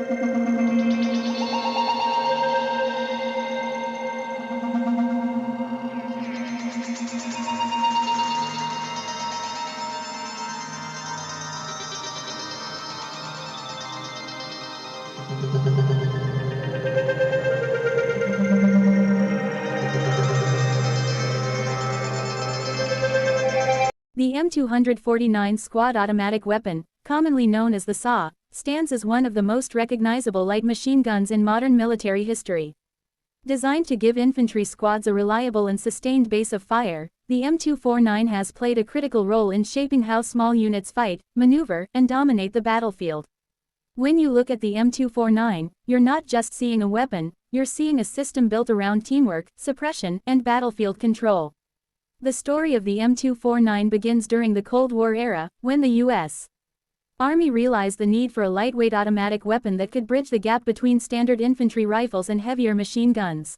The M249 Squad Automatic Weapon, commonly known as the Saw, stands as one of the most recognizable light machine guns in modern military history. Designed to give infantry squads a reliable and sustained base of fire, the M249 has played a critical role in shaping how small units fight, maneuver, and dominate the battlefield. When you look at the M249, you're not just seeing a weapon, you're seeing a system built around teamwork, suppression, and battlefield control. The story of the M249 begins during the Cold War era, when the U.S. Army realized the need for a lightweight automatic weapon that could bridge the gap between standard infantry rifles and heavier machine guns.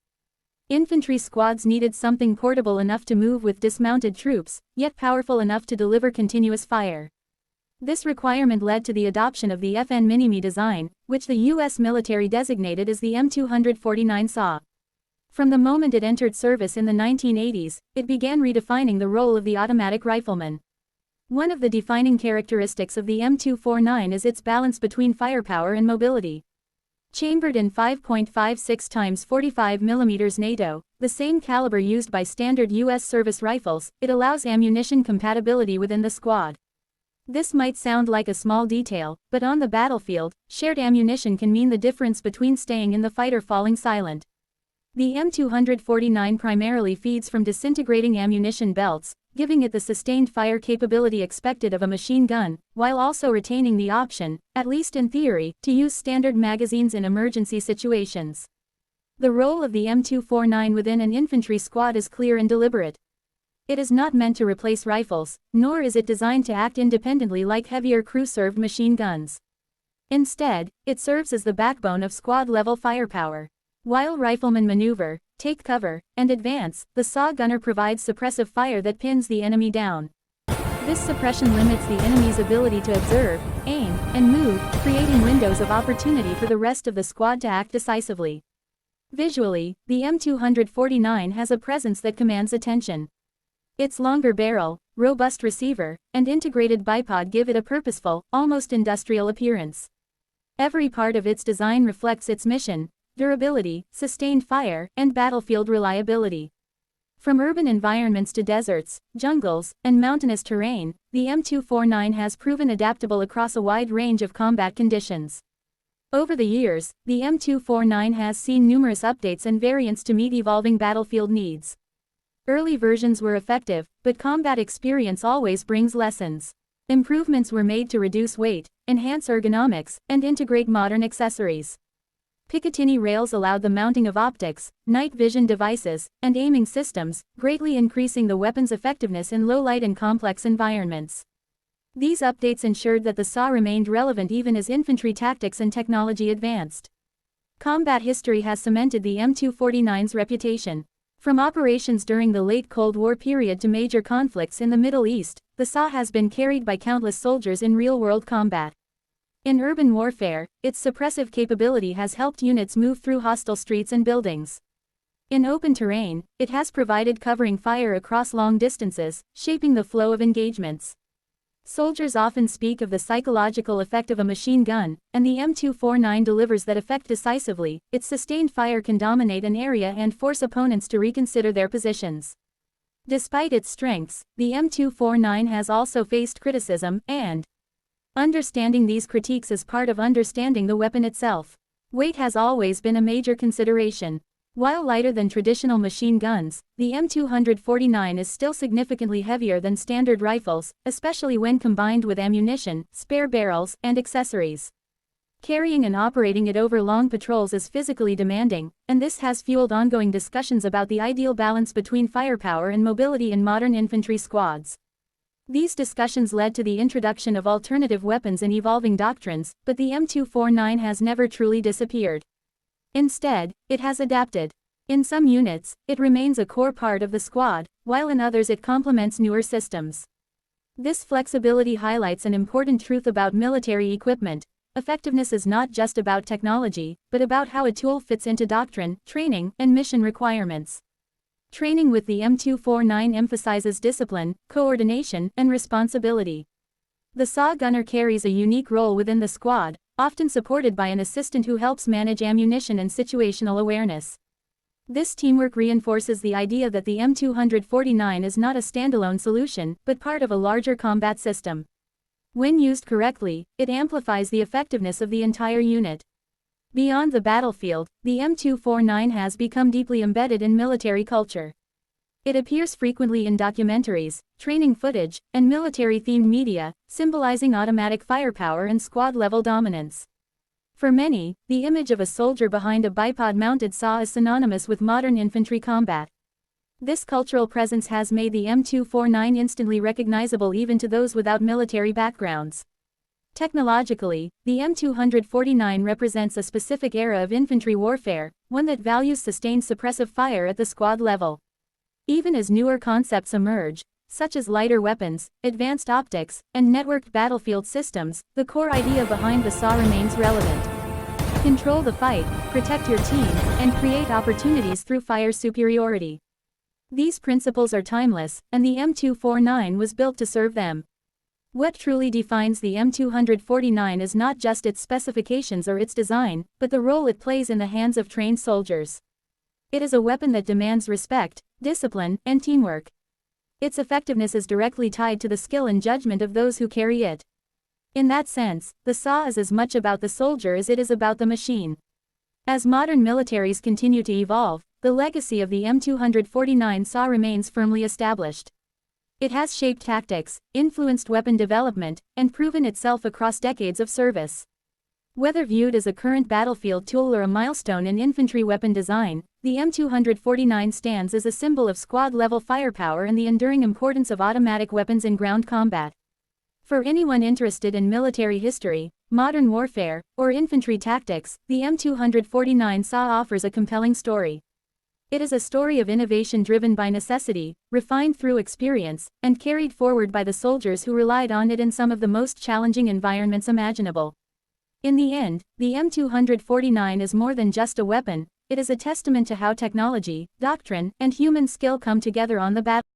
Infantry squads needed something portable enough to move with dismounted troops, yet powerful enough to deliver continuous fire. This requirement led to the adoption of the FN Minimi design, which the U.S. military designated as the M249 Saw. From the moment it entered service in the 1980s, it began redefining the role of the automatic rifleman. One of the defining characteristics of the M249 is its balance between firepower and mobility. Chambered in 5.56 x 45 mm NATO, the same caliber used by standard U.S. service rifles, it allows ammunition compatibility within the squad. This might sound like a small detail, but on the battlefield, shared ammunition can mean the difference between staying in the fight or falling silent. The M249 primarily feeds from disintegrating ammunition belts, giving it the sustained fire capability expected of a machine gun, while also retaining the option, at least in theory, to use standard magazines in emergency situations. The role of the M249 within an infantry squad is clear and deliberate. It is not meant to replace rifles, nor is it designed to act independently like heavier crew-served machine guns. Instead, it serves as the backbone of squad-level firepower. While riflemen maneuver, take cover, and advance, the Saw gunner provides suppressive fire that pins the enemy down. This suppression limits the enemy's ability to observe, aim, and move, creating windows of opportunity for the rest of the squad to act decisively. Visually, the M249 has a presence that commands attention. Its longer barrel, robust receiver, and integrated bipod give it a purposeful, almost industrial appearance. Every part of its design reflects its mission: durability, sustained fire, and battlefield reliability. From urban environments to deserts, jungles, and mountainous terrain, the M249 has proven adaptable across a wide range of combat conditions. Over the years, the M249 has seen numerous updates and variants to meet evolving battlefield needs. Early versions were effective, but combat experience always brings lessons. Improvements were made to reduce weight, enhance ergonomics, and integrate modern accessories. Picatinny rails allowed the mounting of optics, night vision devices, and aiming systems, greatly increasing the weapon's effectiveness in low-light and complex environments. These updates ensured that the Saw remained relevant even as infantry tactics and technology advanced. Combat history has cemented the M249's reputation. From operations during the late Cold War period to major conflicts in the Middle East, the Saw has been carried by countless soldiers in real-world combat. In urban warfare, its suppressive capability has helped units move through hostile streets and buildings. In open terrain, it has provided covering fire across long distances, shaping the flow of engagements. Soldiers often speak of the psychological effect of a machine gun, and the M249 delivers that effect decisively. Its sustained fire can dominate an area and force opponents to reconsider their positions. Despite its strengths, the M249 has also faced criticism, and understanding these critiques is part of understanding the weapon itself. Weight has always been a major consideration. While lighter than traditional machine guns, the M249 is still significantly heavier than standard rifles, especially when combined with ammunition, spare barrels, and accessories. Carrying and operating it over long patrols is physically demanding, and this has fueled ongoing discussions about the ideal balance between firepower and mobility in modern infantry squads. These discussions led to the introduction of alternative weapons and evolving doctrines, but the M249 has never truly disappeared. Instead, it has adapted. In some units, it remains a core part of the squad, while in others it complements newer systems. This flexibility highlights an important truth about military equipment: effectiveness is not just about technology, but about how a tool fits into doctrine, training, and mission requirements. Training with the M249 emphasizes discipline, coordination, and responsibility. The Saw gunner carries a unique role within the squad, often supported by an assistant who helps manage ammunition and situational awareness. This teamwork reinforces the idea that the M249 is not a standalone solution, but part of a larger combat system. When used correctly, it amplifies the effectiveness of the entire unit. Beyond the battlefield, the M249 has become deeply embedded in military culture. It appears frequently in documentaries, training footage, and military-themed media, symbolizing automatic firepower and squad-level dominance. For many, the image of a soldier behind a bipod-mounted saw is synonymous with modern infantry combat. This cultural presence has made the M249 instantly recognizable even to those without military backgrounds. Technologically, the M249 represents a specific era of infantry warfare, one that values sustained suppressive fire at the squad level. Even as newer concepts emerge, such as lighter weapons, advanced optics, and networked battlefield systems, the core idea behind the Saw remains relevant. Control the fight, protect your team, and create opportunities through fire superiority. These principles are timeless, and the M249 was built to serve them. What truly defines the M249 is not just its specifications or its design, but the role it plays in the hands of trained soldiers. It is a weapon that demands respect, discipline, and teamwork. Its effectiveness is directly tied to the skill and judgment of those who carry it. In that sense, the Saw is as much about the soldier as it is about the machine. As modern militaries continue to evolve, the legacy of the M249 Saw remains firmly established. It has shaped tactics, influenced weapon development, and proven itself across decades of service. Whether viewed as a current battlefield tool or a milestone in infantry weapon design, the M249 stands as a symbol of squad-level firepower and the enduring importance of automatic weapons in ground combat. For anyone interested in military history, modern warfare, or infantry tactics, the M249 Saw offers a compelling story. It is a story of innovation driven by necessity, refined through experience, and carried forward by the soldiers who relied on it in some of the most challenging environments imaginable. In the end, the M249 is more than just a weapon, it is a testament to how technology, doctrine, and human skill come together on the battlefield.